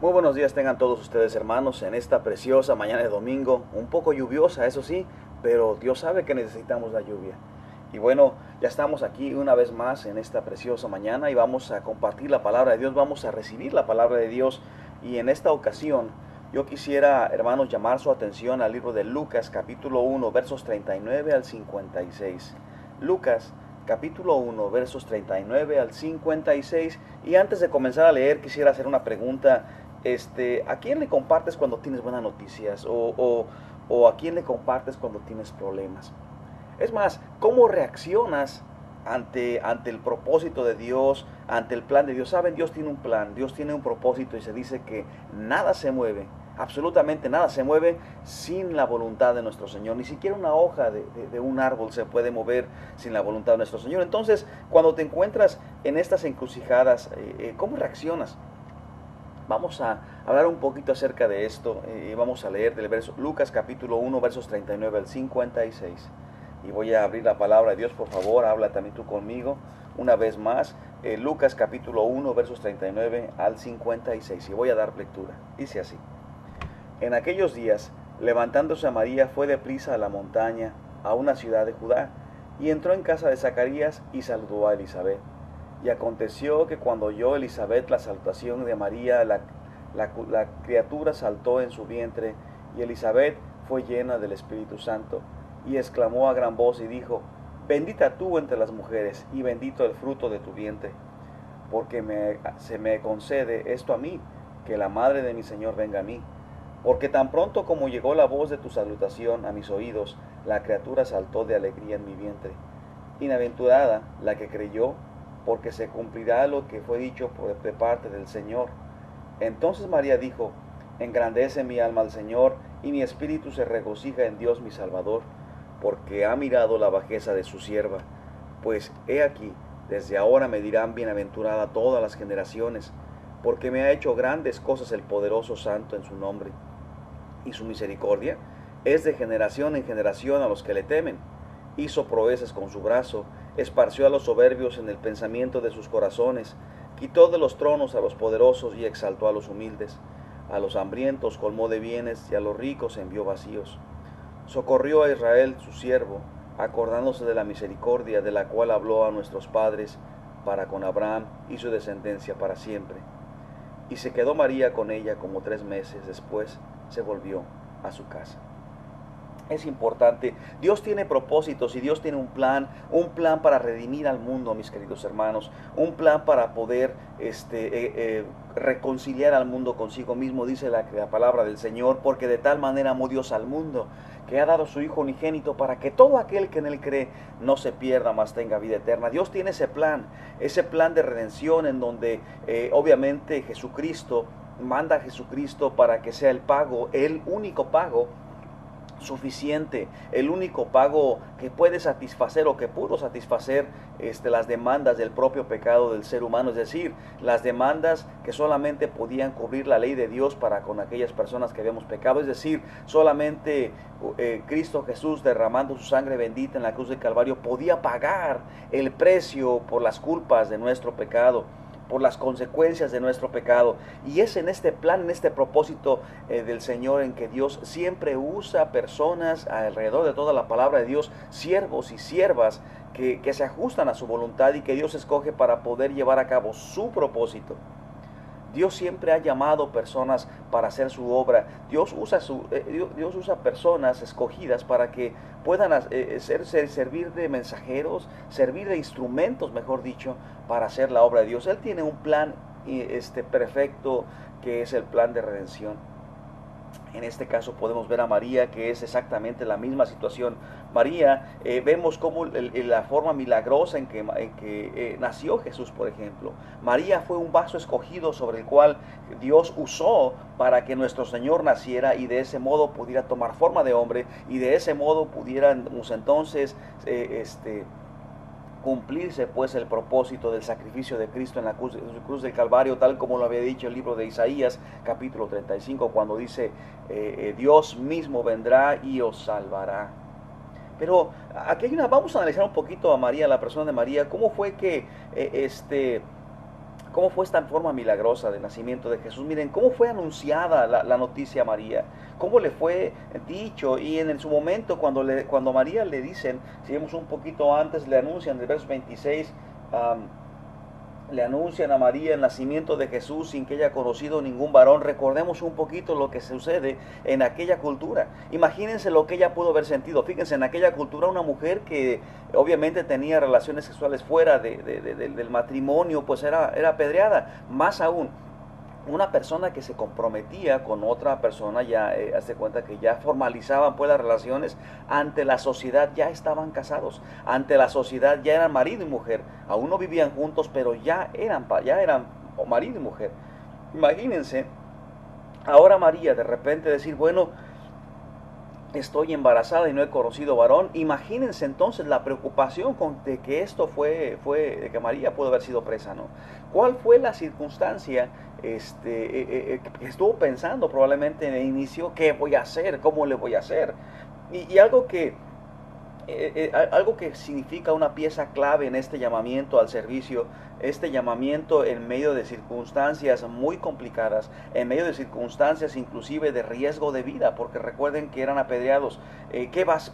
Muy buenos días tengan todos ustedes, hermanos, en esta preciosa mañana de domingo, un poco lluviosa, eso sí, pero Dios sabe que necesitamos la lluvia. Y bueno, ya estamos aquí una vez más en esta preciosa mañana y vamos a compartir la palabra de Dios, vamos a recibir la palabra de Dios. Y en esta ocasión yo quisiera, hermanos, llamar su atención al libro de Lucas, capítulo 1, versos 39 al 56. Lucas, capítulo 1, versos 39 al 56. Y antes de comenzar a leer, quisiera hacer una pregunta. ¿A quién le compartes cuando tienes buenas noticias? ¿O a quién le compartes cuando tienes problemas? Es más, ¿cómo reaccionas ante el propósito de Dios, ante el plan de Dios? Saben, Dios tiene un plan, Dios tiene un propósito y se dice que nada se mueve, absolutamente nada se mueve sin la voluntad de nuestro Señor. Ni siquiera una hoja de un árbol se puede mover sin la voluntad de nuestro Señor. Entonces, cuando te encuentras en estas encrucijadas, ¿cómo reaccionas? Vamos a hablar un poquito acerca de esto y vamos a leer del verso Lucas capítulo 1 versos 39 al 56. Y voy a abrir la palabra de Dios, por favor, habla también tú conmigo una vez más. Lucas capítulo 1 versos 39 al 56 y voy a dar lectura. Dice así: En aquellos días, levantándose a María, fue deprisa a la montaña, a una ciudad de Judá, y entró en casa de Zacarías y saludó a Elizabeth. Y aconteció que cuando oyó Elizabeth la salutación de María, la criatura saltó en su vientre, y Elizabeth fue llena del Espíritu Santo, y exclamó a gran voz y dijo: Bendita tú entre las mujeres, y bendito el fruto de tu vientre, porque se me concede esto a mí, que la madre de mi Señor venga a mí. Porque tan pronto como llegó la voz de tu salutación a mis oídos, la criatura saltó de alegría en mi vientre. Bienaventurada la que creyó, porque se cumplirá lo que fue dicho de parte del Señor. Entonces María dijo: Engrandece mi alma al Señor, y mi espíritu se regocija en Dios mi Salvador, porque ha mirado la bajeza de su sierva. Pues he aquí, desde ahora me dirán bienaventurada todas las generaciones, porque me ha hecho grandes cosas el poderoso Santo en su nombre, y su misericordia es de generación en generación a los que le temen. Hizo proezas con su brazo, esparció a los soberbios en el pensamiento de sus corazones, quitó de los tronos a los poderosos y exaltó a los humildes. A los hambrientos colmó de bienes y a los ricos envió vacíos. Socorrió a Israel su siervo, acordándose de la misericordia de la cual habló a nuestros padres, para con Abraham y su descendencia para siempre. Y se quedó María con ella como 3 meses, después se volvió a su casa. Es importante, Dios tiene propósitos y Dios tiene un plan para redimir al mundo, mis queridos hermanos, un plan para poder reconciliar al mundo consigo mismo, dice la palabra del Señor, porque de tal manera amó Dios al mundo, que ha dado a su Hijo unigénito, para que todo aquel que en Él cree no se pierda, mas tenga vida eterna. Dios tiene ese plan de redención, en donde obviamente Jesucristo manda a Jesucristo para que sea el pago, el único pago suficiente, el único pago que puede satisfacer o que pudo satisfacer las demandas del propio pecado del ser humano, es decir, las demandas que solamente podían cubrir la ley de Dios para con aquellas personas que habíamos pecado, es decir, solamente Cristo Jesús, derramando su sangre bendita en la cruz del Calvario, podía pagar el precio por las culpas de nuestro pecado, por las consecuencias de nuestro pecado. Y es en este plan, en este propósito del Señor, en que Dios siempre usa personas alrededor de toda la palabra de Dios, siervos y siervas que se ajustan a su voluntad y que Dios escoge para poder llevar a cabo su propósito. Dios siempre ha llamado personas para hacer su obra. Dios usa personas escogidas para que puedan servir de mensajeros, servir de instrumentos, mejor dicho, para hacer la obra de Dios. Él tiene un plan perfecto, que es el plan de redención. En este caso podemos ver a María, que es exactamente la misma situación. María, vemos cómo la forma milagrosa en que nació Jesús, por ejemplo. María fue un vaso escogido sobre el cual Dios usó para que nuestro Señor naciera, y de ese modo pudiera tomar forma de hombre, y de ese modo pudiéramos entonces cumplirse pues el propósito del sacrificio de Cristo en la cruz del Calvario, tal como lo había dicho el libro de Isaías capítulo 35, cuando dice Dios mismo vendrá y os salvará. Pero vamos a analizar un poquito a María, la persona de María. ¿Cómo fue que cómo fue esta forma milagrosa del nacimiento de Jesús. Miren, cómo fue anunciada la noticia a María, cómo le fue dicho, y en su momento cuando María le dicen, si vemos un poquito antes, le anuncian, del verso 26, le anuncian a María el nacimiento de Jesús sin que haya conocido ningún varón. Recordemos un poquito lo que sucede en aquella cultura. Imagínense lo que ella pudo haber sentido. Fíjense, en aquella cultura una mujer que obviamente tenía relaciones sexuales fuera del matrimonio, pues era apedreada. Más aún, una persona que se comprometía con otra persona, ya hace cuenta que ya formalizaban pues las relaciones, ante la sociedad ya estaban casados, ante la sociedad ya eran marido y mujer, aún no vivían juntos, pero ya eran marido y mujer. Imagínense, ahora María de repente decir, bueno, estoy embarazada y no he conocido varón. Imagínense entonces la preocupación de que esto de que María pudo haber sido presa, ¿no? ¿Cuál fue la circunstancia que estuvo pensando probablemente en el inicio? ¿Qué voy a hacer? ¿Cómo le voy a hacer? Y algo que significa una pieza clave en este llamamiento al servicio, este llamamiento en medio de circunstancias muy complicadas, en medio de circunstancias inclusive de riesgo de vida, porque recuerden que eran apedreados.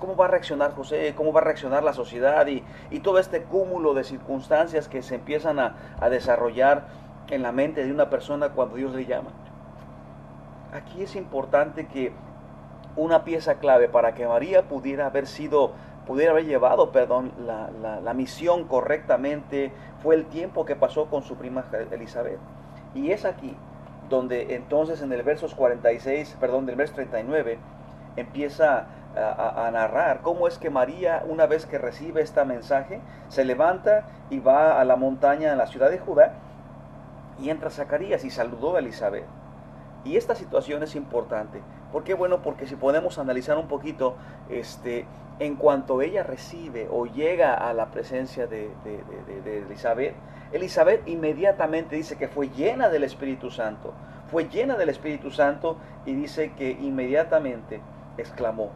¿Cómo va a reaccionar José? ¿Cómo va a reaccionar la sociedad? Y todo este cúmulo de circunstancias que se empiezan a desarrollar en la mente de una persona cuando Dios le llama. Aquí es importante que una pieza clave para que María pudiera haber llevado la misión correctamente, fue el tiempo que pasó con su prima Elizabeth. Y es aquí donde entonces en el verso 39 empieza a narrar cómo es que María, una vez que recibe este mensaje, se levanta y va a la montaña en la ciudad de Judá, y entra Zacarías y saludó a Elizabeth. Y esta situación es importante. ¿Por qué? Bueno, porque si podemos analizar un poquito, en cuanto ella recibe o llega a la presencia de Elizabeth, Elizabeth inmediatamente dice que fue llena del Espíritu Santo. Fue llena del Espíritu Santo, y dice que inmediatamente exclamó: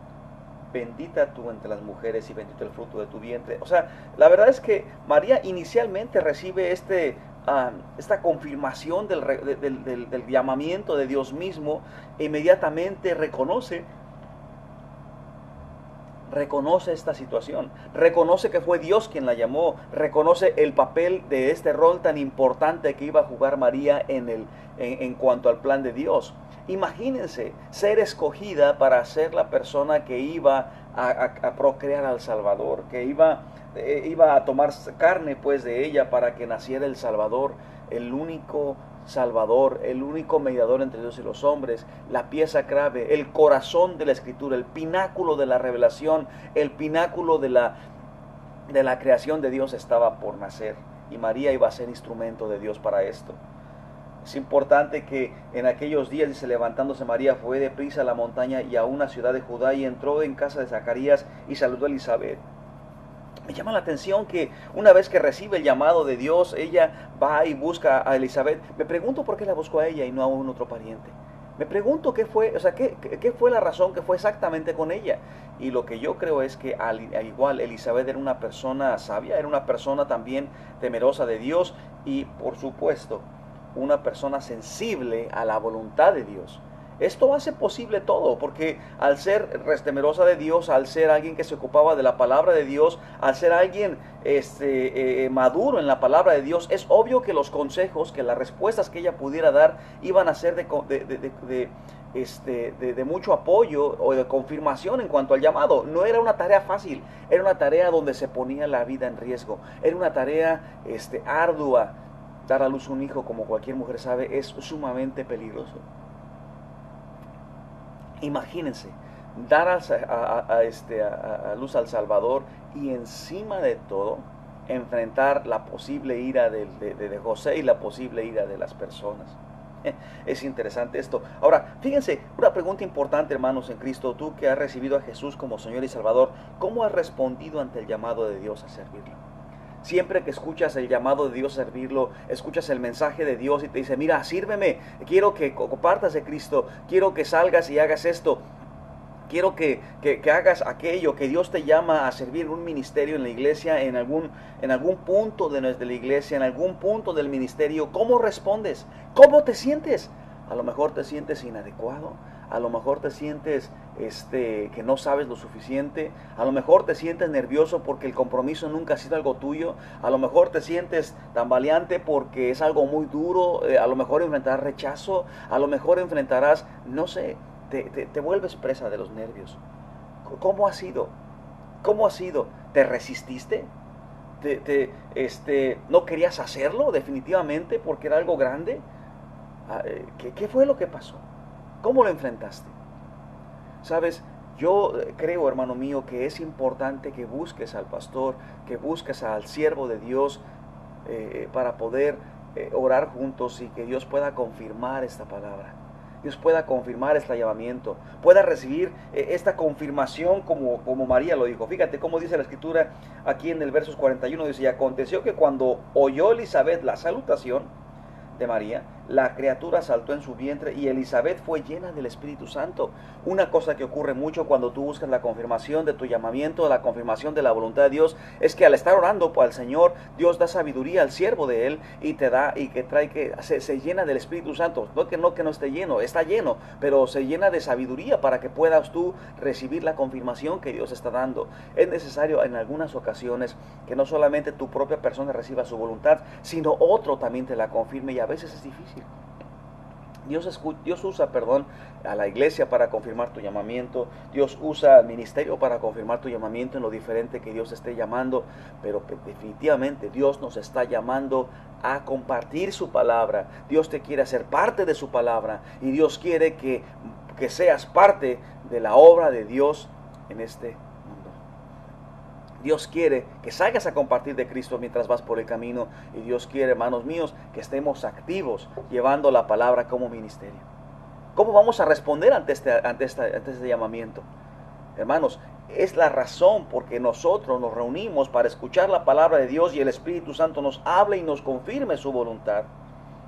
bendita tú entre las mujeres y bendito el fruto de tu vientre. O sea, la verdad es que María inicialmente recibe esta confirmación del llamamiento de Dios mismo, e inmediatamente reconoce esta situación, reconoce que fue Dios quien la llamó, reconoce el papel de este rol tan importante que iba a jugar María en cuanto al plan de Dios. Imagínense ser escogida para ser la persona que iba a procrear al Salvador, que iba a tomar carne pues de ella para que naciera el Salvador, el único Salvador, el único mediador entre Dios y los hombres, la pieza clave, el corazón de la Escritura, el pináculo de la revelación, el pináculo de la creación de Dios estaba por nacer, y María iba a ser instrumento de Dios para esto. Es importante que en aquellos días, dice, levantándose María, fue deprisa a la montaña y a una ciudad de Judá, y entró en casa de Zacarías y saludó a Elizabeth. Me llama la atención que una vez que recibe el llamado de Dios, ella va y busca a Elizabeth. Me pregunto por qué la buscó a ella y no a un otro pariente. Me pregunto qué fue la razón que fue exactamente con ella. Y lo que yo creo es que al igual Elizabeth era una persona sabia, era una persona también temerosa de Dios, y por supuesto una persona sensible a la voluntad de Dios. Esto hace posible todo, porque al ser temerosa de Dios, al ser alguien que se ocupaba de la palabra de Dios, al ser alguien maduro en la palabra de Dios, es obvio que los consejos, que las respuestas que ella pudiera dar iban a ser de mucho apoyo o de confirmación en cuanto al llamado. No era una tarea fácil, era una tarea donde se ponía la vida en riesgo, era una tarea ardua. Dar a luz un hijo, como cualquier mujer sabe, es sumamente peligroso. Imagínense, dar a luz al Salvador, y encima de todo enfrentar la posible ira de José y la posible ira de las personas. Es interesante esto. Ahora, fíjense, una pregunta importante, hermanos en Cristo. Tú que has recibido a Jesús como Señor y Salvador, ¿cómo has respondido ante el llamado de Dios a servirlo? Siempre que escuchas el llamado de Dios a servirlo, escuchas el mensaje de Dios y te dice: mira, sírveme, quiero que compartas de Cristo, quiero que salgas y hagas esto, Quiero que hagas aquello, que Dios te llama a servir en un ministerio en la iglesia, en algún punto de la iglesia, en algún punto del ministerio. ¿Cómo respondes? ¿Cómo te sientes? A lo mejor te sientes inadecuado, a lo mejor te sientes que no sabes lo suficiente, a lo mejor te sientes nervioso porque el compromiso nunca ha sido algo tuyo, a lo mejor te sientes tambaleante porque es algo muy duro, a lo mejor enfrentarás rechazo, a lo mejor enfrentarás, no sé, te vuelves presa de los nervios. ¿Cómo ha sido? ¿Cómo ha sido? ¿Te resististe? ¿No querías hacerlo definitivamente porque era algo grande? ¿Qué fue lo que pasó? ¿Cómo lo enfrentaste? Sabes, yo creo, hermano mío, que es importante que busques al pastor, que busques al siervo de Dios para poder orar juntos y que Dios pueda confirmar esta palabra. Dios pueda confirmar este llamamiento, pueda recibir esta confirmación como María lo dijo. Fíjate cómo dice la escritura aquí en el versos 41, dice, y aconteció que cuando oyó Elizabeth la salutación de María, la criatura saltó en su vientre y Elizabeth fue llena del Espíritu Santo. Una cosa que ocurre mucho cuando tú buscas la confirmación de tu llamamiento, la confirmación de la voluntad de Dios, es que al estar orando al Señor, Dios da sabiduría al siervo de Él y te da y que trae que se llena del Espíritu Santo. No que no esté lleno, está lleno, pero se llena de sabiduría para que puedas tú recibir la confirmación que Dios está dando. Es necesario en algunas ocasiones que no solamente tu propia persona reciba su voluntad, sino otro también te la confirme, y a veces es difícil. Dios usa, a la iglesia para confirmar tu llamamiento. Dios usa al ministerio para confirmar tu llamamiento en lo diferente que Dios esté llamando. Pero definitivamente Dios nos está llamando a compartir su palabra. Dios te quiere hacer parte de su palabra. Y Dios quiere que seas parte de la obra de Dios en este mundo. Dios quiere que salgas a compartir de Cristo mientras vas por el camino. Y Dios quiere, hermanos míos, que estemos activos llevando la palabra como ministerio. ¿Cómo vamos a responder ante este llamamiento? Hermanos, es la razón por que nosotros nos reunimos para escuchar la palabra de Dios y el Espíritu Santo nos hable y nos confirme su voluntad.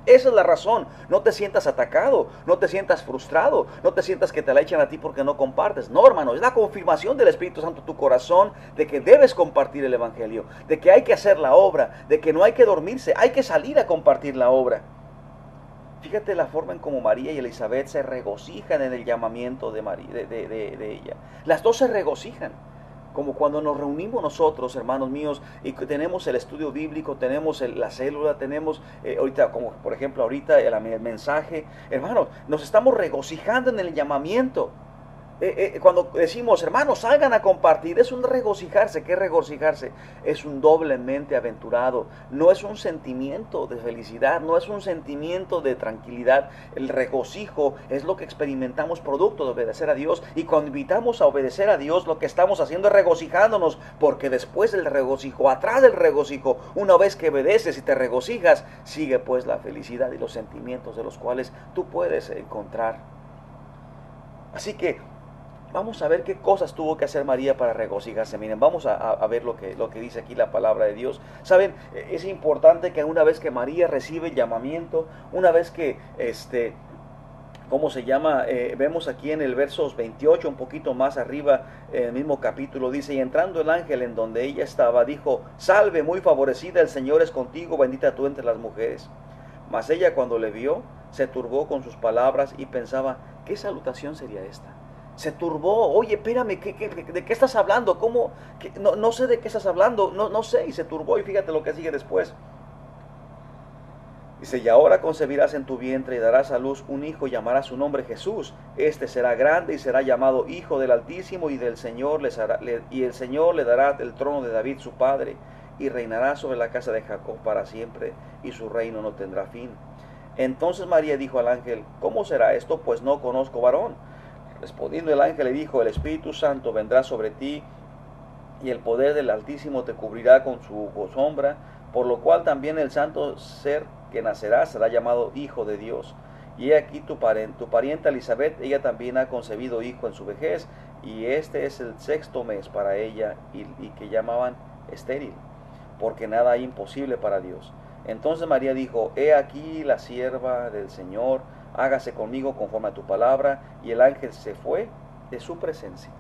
Esa es la razón. No te sientas atacado, no te sientas frustrado, no te sientas que te la echan a ti porque no compartes. No, hermano, es la confirmación del Espíritu Santo en tu corazón de que debes compartir el Evangelio, de que hay que hacer la obra, de que no hay que dormirse, hay que salir a compartir la obra. Fíjate la forma en cómo María y Elizabeth se regocijan en el llamamiento de ella. Las dos se regocijan. Como cuando nos reunimos nosotros, hermanos míos, y tenemos el estudio bíblico, tenemos la célula, tenemos ahorita, como por ejemplo ahorita el mensaje, hermanos, nos estamos regocijando en el llamamiento. Cuando decimos, hermanos, salgan a compartir, es un regocijarse. ¿Qué regocijarse? Es un doblemente aventurado. No es un sentimiento de felicidad, no es un sentimiento de tranquilidad. El regocijo es lo que experimentamos producto de obedecer a Dios. Y cuando invitamos a obedecer a Dios, lo que estamos haciendo es regocijándonos, porque después del regocijo, atrás del regocijo, una vez que obedeces y te regocijas, sigue pues la felicidad y los sentimientos de los cuales tú puedes encontrar. Así que vamos a ver qué cosas tuvo que hacer María para regocijarse. Miren, vamos a ver lo que dice aquí la palabra de Dios. Saben, es importante que una vez que María recibe el llamamiento, una vez que ¿cómo se llama? Vemos aquí en el versos 28, un poquito más arriba, en el mismo capítulo, dice, y entrando el ángel en donde ella estaba, dijo, salve, muy favorecida, el Señor es contigo, bendita tú entre las mujeres. Mas ella cuando le vio, se turbó con sus palabras y pensaba, ¿qué salutación sería esta? Se turbó, oye, espérame, ¿de qué estás hablando? ¿Cómo? No sé de qué estás hablando, no sé, y se turbó, y fíjate lo que sigue después. Dice, y ahora concebirás en tu vientre y darás a luz un hijo y llamarás su nombre Jesús. Este será grande y será llamado Hijo del Altísimo, y el Señor le dará el trono de David su padre, y reinará sobre la casa de Jacob para siempre, y su reino no tendrá fin. Entonces María dijo al ángel, ¿cómo será esto? Pues no conozco varón. Respondiendo el ángel le dijo, el Espíritu Santo vendrá sobre ti, y el poder del Altísimo te cubrirá con su sombra, por lo cual también el santo ser que nacerá será llamado Hijo de Dios. Y he aquí tu parienta Elizabeth, ella también ha concebido hijo en su vejez, y este es el 6º mes para ella, y que llamaban estéril, porque nada hay imposible para Dios. Entonces María dijo, he aquí la sierva del Señor, hágase conmigo conforme a tu palabra. Y el ángel se fue, de su presencia.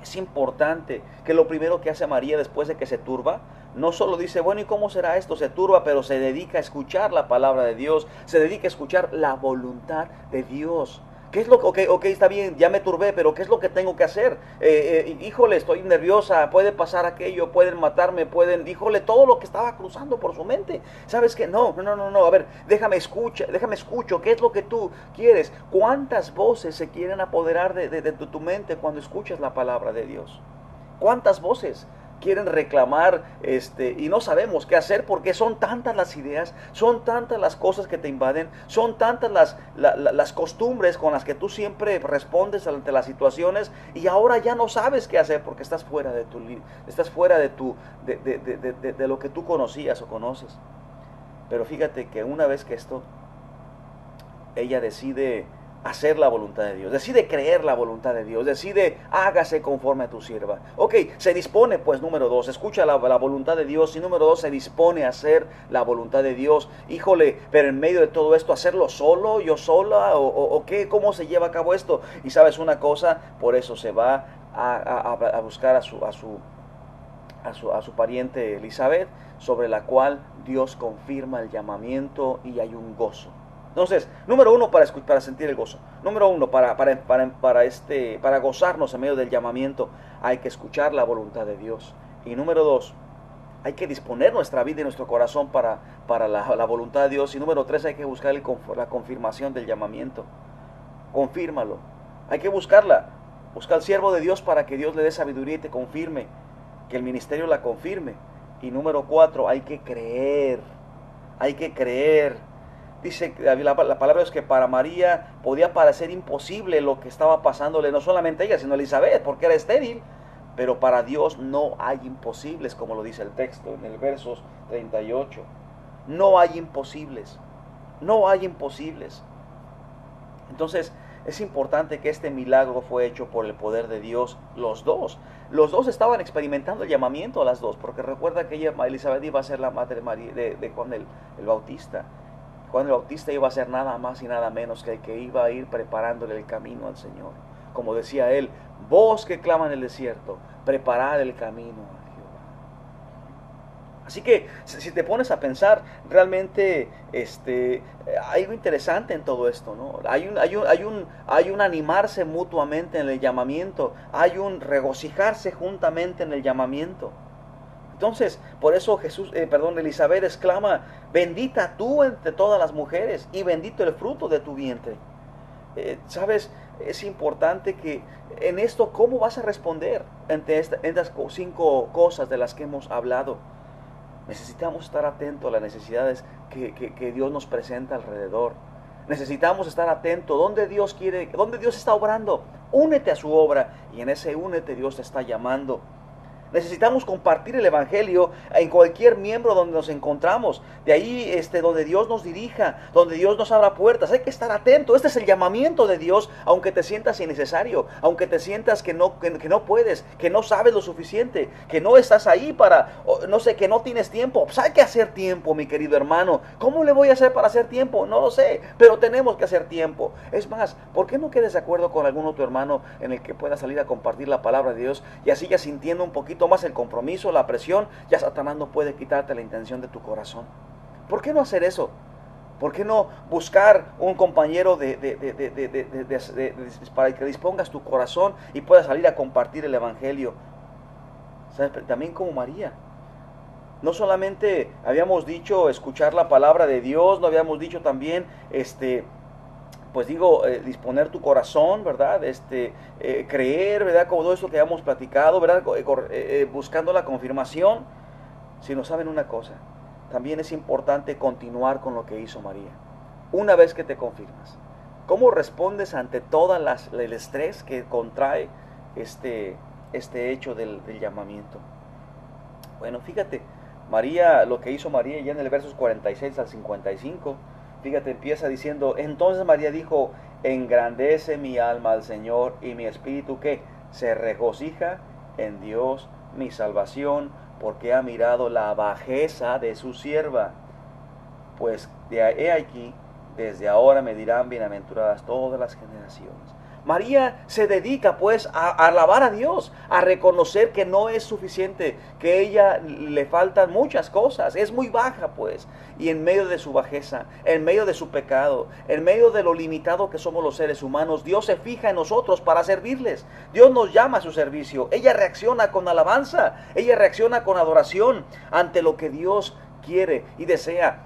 Es importante que lo primero que hace María después de que se turba, no solo dice, bueno, ¿y cómo será esto? Se turba, pero se dedica a escuchar la palabra de Dios, se dedica a escuchar la voluntad de Dios. ¿Qué es lo que, ok, está bien, ya me turbé, pero qué es lo que tengo que hacer? Híjole, estoy nerviosa, puede pasar aquello, pueden matarme, híjole, todo lo que estaba cruzando por su mente. ¿Sabes qué? No, a ver, déjame escucho, ¿qué es lo que tú quieres? ¿Cuántas voces se quieren apoderar de tu mente cuando escuchas la palabra de Dios? ¿Cuántas voces quieren reclamar y no sabemos qué hacer porque son tantas las ideas, son tantas las cosas que te invaden, son tantas las costumbres con las que tú siempre respondes ante las situaciones y ahora ya no sabes qué hacer porque estás fuera de lo que tú conocías o conoces? Pero fíjate que una vez que ella decide hacer la voluntad de Dios, decide creer la voluntad de Dios, decide hágase conforme a tu sierva. Ok, se dispone pues, número 2, escucha la voluntad de Dios, y número 2, se dispone a hacer la voluntad de Dios. Híjole, pero en medio de todo esto, ¿hacerlo solo, yo sola, o qué? ¿Cómo se lleva a cabo esto? Y sabes una cosa, por eso se va a buscar a su pariente Elizabeth, sobre la cual Dios confirma el llamamiento y hay un gozo. Entonces, número 1, para sentir el gozo. Número 1, para gozarnos en medio del llamamiento, hay que escuchar la voluntad de Dios. Y número 2, hay que disponer nuestra vida y nuestro corazón para la voluntad de Dios. Y número 3, hay que buscar la confirmación del llamamiento. Confírmalo. Hay que buscarla. Busca al siervo de Dios para que Dios le dé sabiduría y te confirme, que el ministerio la confirme. Y número 4, hay que creer. Hay que creer. Dice la palabra es que para María podía parecer imposible lo que estaba pasándole, no solamente a ella, sino a Elizabeth, porque era estéril. Pero para Dios no hay imposibles, como lo dice el texto en el verso 38. No hay imposibles. No hay imposibles. Entonces, es importante que este milagro fue hecho por el poder de Dios. Los dos estaban experimentando el llamamiento a las dos, porque recuerda que Elizabeth iba a ser la madre de Juan el Bautista. Juan el Bautista iba a ser nada más y nada menos que el que iba a ir preparándole el camino al Señor. Como decía él, vos que claman en el desierto, preparad el camino a Jehová. Así que si te pones a pensar, realmente hay algo interesante en todo esto, ¿no? Hay un animarse mutuamente en el llamamiento, hay un regocijarse juntamente en el llamamiento. Entonces, por eso Elizabeth exclama, bendita tú entre todas las mujeres y bendito el fruto de tu vientre. ¿Sabes? Es importante que en esto, ¿cómo vas a responder ante estas 5 cosas de las que hemos hablado? Necesitamos estar atentos a las necesidades que Dios nos presenta alrededor. Necesitamos estar atentos dónde Dios está obrando. Únete a su obra y en ese únete Dios te está llamando. Necesitamos compartir el evangelio en cualquier miembro donde nos encontramos. De ahí donde Dios nos dirija, donde Dios nos abra puertas. Hay que estar atento. Este es el llamamiento de Dios, aunque te sientas innecesario, aunque te sientas que no puedes, que no sabes lo suficiente, que no estás ahí que no tienes tiempo. Pues hay que hacer tiempo, mi querido hermano. ¿Cómo le voy a hacer para hacer tiempo? No lo sé, pero tenemos que hacer tiempo. Es más, ¿por qué no quedes de acuerdo con algún otro hermano en el que pueda salir a compartir la palabra de Dios y así ya sintiendo un poquito más el compromiso, la presión, ya Satanás no puede quitarte la intención de tu corazón? ¿Por qué no hacer eso? ¿Por qué no buscar un compañero para que dispongas tu corazón y puedas salir a compartir el evangelio? ¿Sabes? También como María. No solamente habíamos dicho escuchar la palabra de Dios, no habíamos dicho también disponer tu corazón, ¿verdad? Creer, ¿verdad? Como todo esto que habíamos platicado, ¿verdad? Buscando la confirmación. Si no saben una cosa, también es importante continuar con lo que hizo María. Una vez que te confirmas, ¿cómo respondes ante el estrés que contrae este hecho del llamamiento? Bueno, fíjate, lo que hizo María ya en el versos 46 al 55, fíjate, empieza diciendo, entonces María dijo, engrandece mi alma al Señor y mi espíritu que se regocija en Dios mi salvación, porque ha mirado la bajeza de su sierva. Pues he aquí, desde ahora me dirán bienaventuradas todas las generaciones, María se dedica pues a alabar a Dios, a reconocer que no es suficiente, que a ella le faltan muchas cosas, es muy baja pues. Y en medio de su bajeza, en medio de su pecado, en medio de lo limitado que somos los seres humanos, Dios se fija en nosotros para servirles. Dios nos llama a su servicio. Ella reacciona con alabanza, ella reacciona con adoración ante lo que Dios quiere y desea.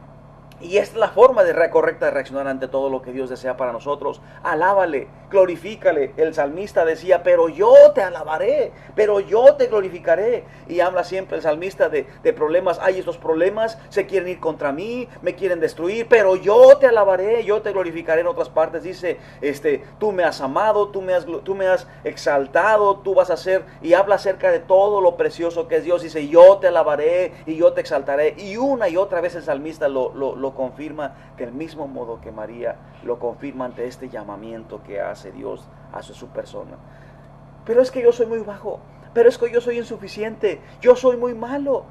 Y es la forma correcta de reaccionar ante todo lo que Dios desea para nosotros. Alábale, glorifícale. El salmista decía, pero yo te alabaré, pero yo te glorificaré. Y habla siempre el salmista de problemas. Ay, estos problemas se quieren ir contra mí, me quieren destruir, pero yo te alabaré, yo te glorificaré. En otras partes dice, tú me has amado, tú me has exaltado, tú vas a ser, y habla acerca de todo lo precioso que es Dios. Dice, yo te alabaré y yo te exaltaré. Y una y otra vez el salmista lo confirma, que el mismo modo que María lo confirma ante este llamamiento que hace Dios hacia su persona. Pero es que yo soy muy bajo, pero es que yo soy insuficiente, yo soy muy malo.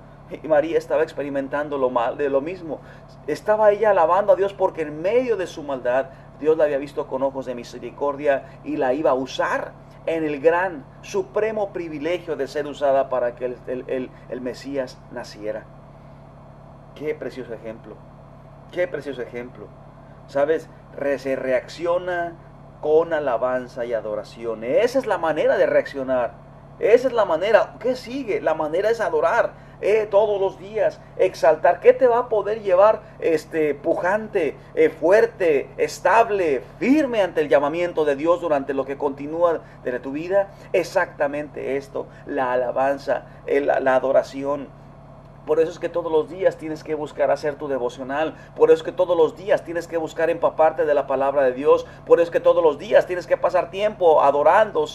Y María estaba experimentando lo mismo. Estaba ella alabando a Dios porque en medio de su maldad Dios la había visto con ojos de misericordia y la iba a usar en el gran, supremo privilegio de ser usada para que el Mesías naciera. Qué precioso ejemplo. Qué precioso ejemplo. ¿Sabes? Se reacciona con alabanza y adoración. Esa es la manera de reaccionar. Esa es la manera. ¿Qué sigue? La manera es adorar todos los días. Exaltar. ¿Qué te va a poder llevar pujante, fuerte, estable, firme ante el llamamiento de Dios durante lo que continúa de tu vida? Exactamente esto. La alabanza, la adoración. Por eso es que todos los días tienes que buscar hacer tu devocional. Por eso es que todos los días tienes que buscar empaparte de la palabra de Dios. Por eso es que todos los días tienes que pasar tiempo adorando,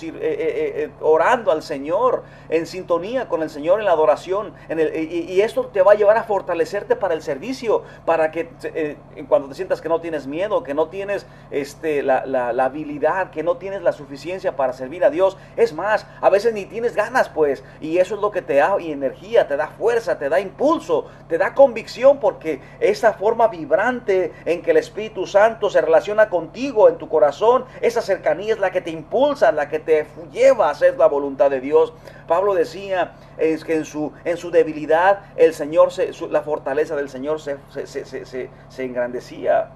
orando al Señor, en sintonía con el Señor en la adoración. Y esto te va a llevar a fortalecerte para el servicio, para que cuando te sientas que no tienes miedo, que no tienes la habilidad, que no tienes la suficiencia para servir a Dios. Es más, a veces ni tienes ganas pues. Y eso es lo que te da energía, te da fuerza, te da impulso, te da convicción, porque esa forma vibrante en que el Espíritu Santo se relaciona contigo en tu corazón, esa cercanía es la que te impulsa, la que te lleva a hacer la voluntad de Dios. Pablo decía es que en su debilidad el Señor, la fortaleza del Señor se engrandecía.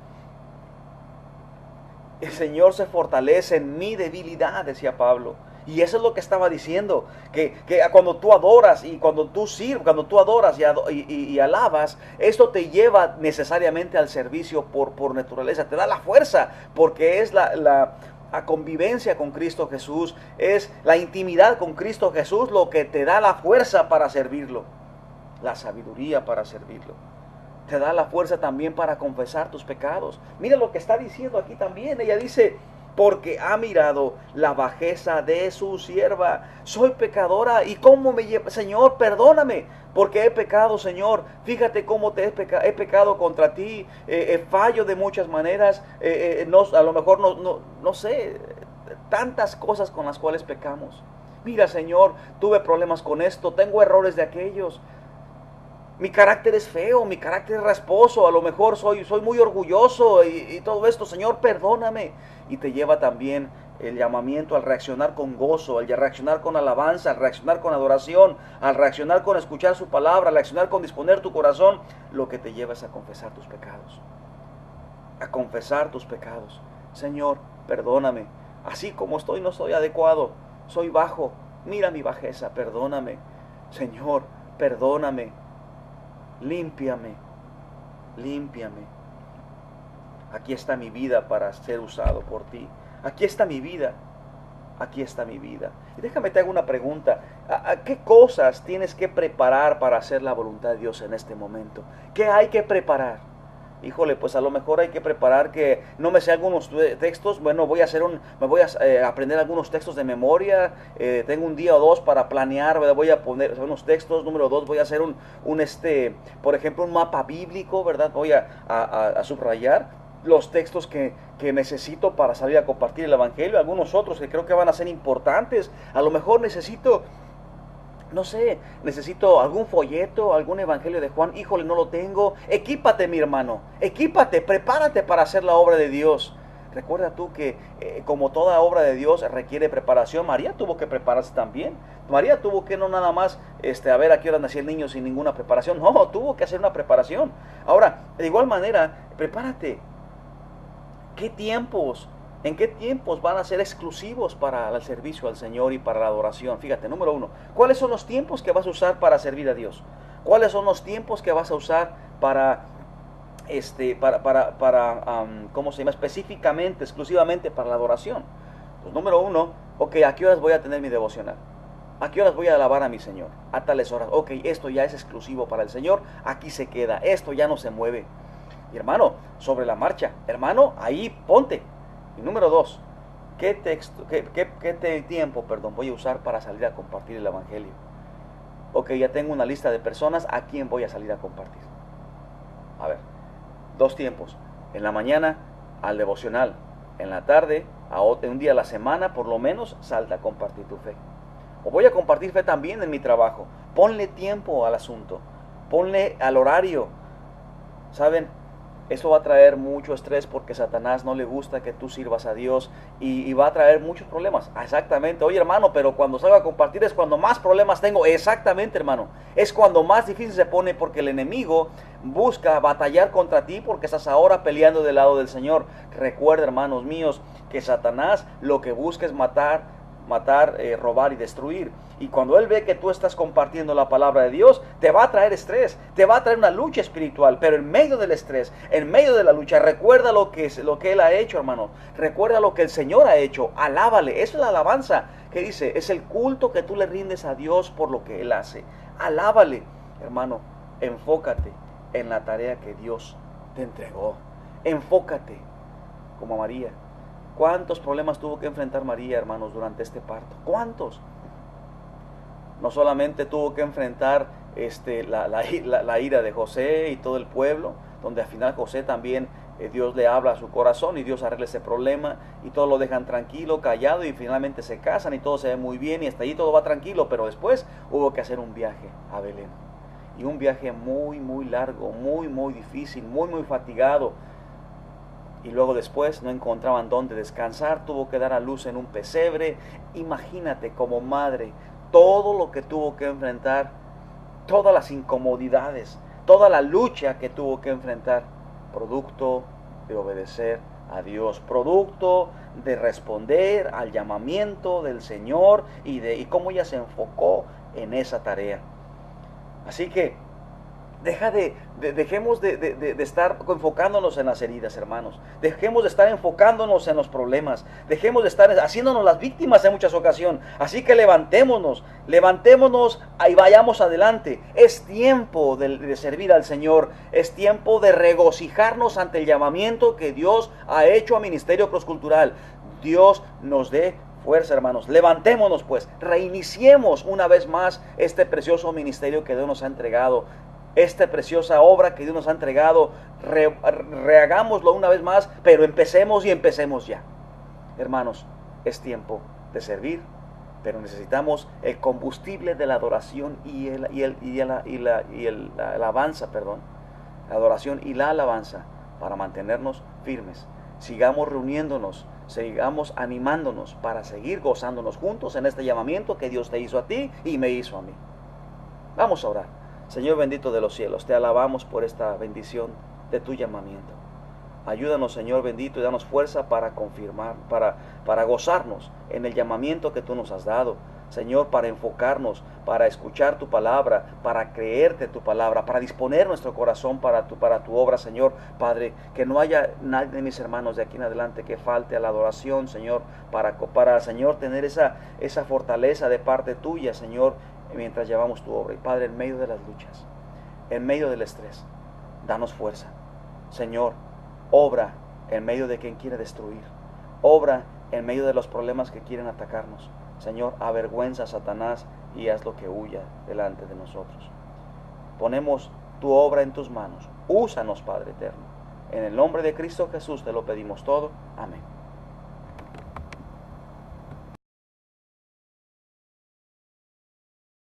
El Señor se fortalece en mi debilidad, decía Pablo. Y eso es lo que estaba diciendo, que cuando tú adoras y cuando tú sirves, cuando tú adoras y alabas, esto te lleva necesariamente al servicio por naturaleza, te da la fuerza, porque es la convivencia con Cristo Jesús, es la intimidad con Cristo Jesús lo que te da la fuerza para servirlo, la sabiduría para servirlo. Te da la fuerza también para confesar tus pecados. Mira lo que está diciendo aquí también, ella dice, porque ha mirado la bajeza de su sierva. Soy pecadora, ¿y cómo me lleva? Señor, perdóname, porque he pecado, Señor. Fíjate cómo he pecado contra ti. Fallo de muchas maneras. A lo mejor no sé, tantas cosas con las cuales pecamos. Mira, Señor, tuve problemas con esto, tengo errores de aquellos. Mi carácter es feo, mi carácter es rasposo, a lo mejor soy muy orgulloso y todo esto. Señor, perdóname. Y te lleva también el llamamiento al reaccionar con gozo, al reaccionar con alabanza, al reaccionar con adoración, al reaccionar con escuchar su palabra, al reaccionar con disponer tu corazón. Lo que te lleva es a confesar tus pecados. A confesar tus pecados. Señor, perdóname. Así como estoy, no soy adecuado. Soy bajo. Mira mi bajeza, perdóname. Señor, perdóname. Límpiame, límpiame. Aquí está mi vida para ser usado por ti. Aquí está mi vida. Aquí está mi vida. Y déjame te hago una pregunta. ¿A qué cosas tienes que preparar para hacer la voluntad de Dios en este momento? ¿Qué hay que preparar? Híjole, pues a lo mejor hay que preparar que no me sé algunos textos. Bueno, me voy a aprender algunos textos de memoria. Tengo un día o dos para planear, ¿verdad? Voy a poner unos textos. Número 2, voy a hacer por ejemplo, un mapa bíblico, ¿verdad? Voy a subrayar los textos que necesito para salir a compartir el evangelio. Algunos otros que creo que van a ser importantes. A lo mejor necesito algún folleto, algún evangelio de Juan. Híjole, no lo tengo. Equípate, mi hermano. Equípate, prepárate para hacer la obra de Dios. Recuerda tú que como toda obra de Dios requiere preparación, María tuvo que prepararse también. María tuvo que no nada más a ver a qué hora nacía el niño sin ninguna preparación. No, tuvo que hacer una preparación. Ahora, de igual manera, prepárate. ¿En qué tiempos van a ser exclusivos para el servicio al Señor y para la adoración? Fíjate, número uno, ¿cuáles son los tiempos que vas a usar para servir a Dios? ¿Cuáles son los tiempos que vas a usar ¿cómo se llama? Específicamente, exclusivamente para la adoración? Pues número uno, ok, ¿a qué horas voy a tener mi devocional? ¿A qué horas voy a alabar a mi Señor? A tales horas. Ok, esto ya es exclusivo para el Señor, aquí se queda, esto ya no se mueve. Y hermano, sobre la marcha, hermano, ahí ponte. Y número dos, ¿qué tiempo voy a usar para salir a compartir el Evangelio? Ok, ya tengo una lista de personas a quién voy a salir a compartir. A ver, dos tiempos. En la mañana al devocional. En la tarde, un día a la semana por lo menos, salta a compartir tu fe. O voy a compartir fe también en mi trabajo. Ponle tiempo al asunto. Ponle al horario. ¿Saben? Eso va a traer mucho estrés porque a Satanás no le gusta que tú sirvas a Dios y va a traer muchos problemas. Exactamente. Oye, hermano, pero cuando salgo a compartir es cuando más problemas tengo. Exactamente, hermano. Es cuando más difícil se pone porque el enemigo busca batallar contra ti porque estás ahora peleando del lado del Señor. Recuerda, hermanos míos, que Satanás lo que busca es matar, robar y destruir. Y cuando él ve que tú estás compartiendo la palabra de Dios, te va a traer estrés, te va a traer una lucha espiritual. Pero en medio del estrés, en medio de la lucha, recuerda lo que él ha hecho, hermano. Recuerda lo que el Señor ha hecho. Alábale. Eso es la alabanza. Que dice, es el culto que tú le rindes a Dios por lo que él hace. Alábale, hermano. Enfócate en la tarea que Dios te entregó. Enfócate como a María. ¿Cuántos problemas tuvo que enfrentar María, hermanos, durante este parto? ¿Cuántos? No solamente tuvo que enfrentar la ira de José y todo el pueblo, donde al final José también, Dios le habla a su corazón y Dios arregla ese problema y todos lo dejan tranquilo, callado y finalmente se casan y todo se ve muy bien y hasta ahí todo va tranquilo, pero después hubo que hacer un viaje a Belén. Y un viaje muy, muy largo, muy, muy difícil, muy, muy fatigado. Y luego después no encontraban dónde descansar, tuvo que dar a luz en un pesebre. Imagínate como madre todo lo que tuvo que enfrentar, todas las incomodidades, toda la lucha que tuvo que enfrentar, producto de obedecer a Dios, producto de responder al llamamiento del Señor y cómo ella se enfocó en esa tarea. Así que dejemos de estar enfocándonos en las heridas, hermanos. Dejemos de estar enfocándonos en los problemas. Dejemos de estar haciéndonos las víctimas en muchas ocasiones. Así que levantémonos y vayamos adelante. Es tiempo de servir al Señor. Es tiempo de regocijarnos ante el llamamiento que Dios ha hecho a Ministerio Crosscultural. Dios nos dé fuerza, hermanos. Levantémonos pues. Reiniciemos una vez más este precioso ministerio que Dios nos ha entregado. Esta preciosa obra que Dios nos ha entregado, rehagámoslo una vez más, pero empecemos ya. Hermanos, es tiempo de servir, pero necesitamos el combustible de la adoración la alabanza, la adoración y la alabanza para mantenernos firmes. Sigamos reuniéndonos, sigamos animándonos para seguir gozándonos juntos en este llamamiento que Dios te hizo a ti y me hizo a mí. Vamos a orar. Señor bendito de los cielos, te alabamos por esta bendición de tu llamamiento. Ayúdanos, Señor bendito, y danos fuerza para confirmar, para gozarnos en el llamamiento que tú nos has dado. Señor, para enfocarnos, para escuchar tu palabra, para creerte tu palabra, para disponer nuestro corazón para tu obra, Señor. Padre, que no haya nadie de mis hermanos de aquí en adelante que falte a la adoración, Señor, para Señor, tener esa fortaleza de parte tuya, Señor, mientras llevamos tu obra. Y Padre, en medio de las luchas, en medio del estrés, danos fuerza. Señor, obra en medio de quien quiere destruir. Obra en medio de los problemas que quieren atacarnos. Señor, avergüenza a Satanás y haz lo que huya delante de nosotros. Ponemos tu obra en tus manos. Úsanos, Padre eterno. En el nombre de Cristo Jesús te lo pedimos todo. Amén.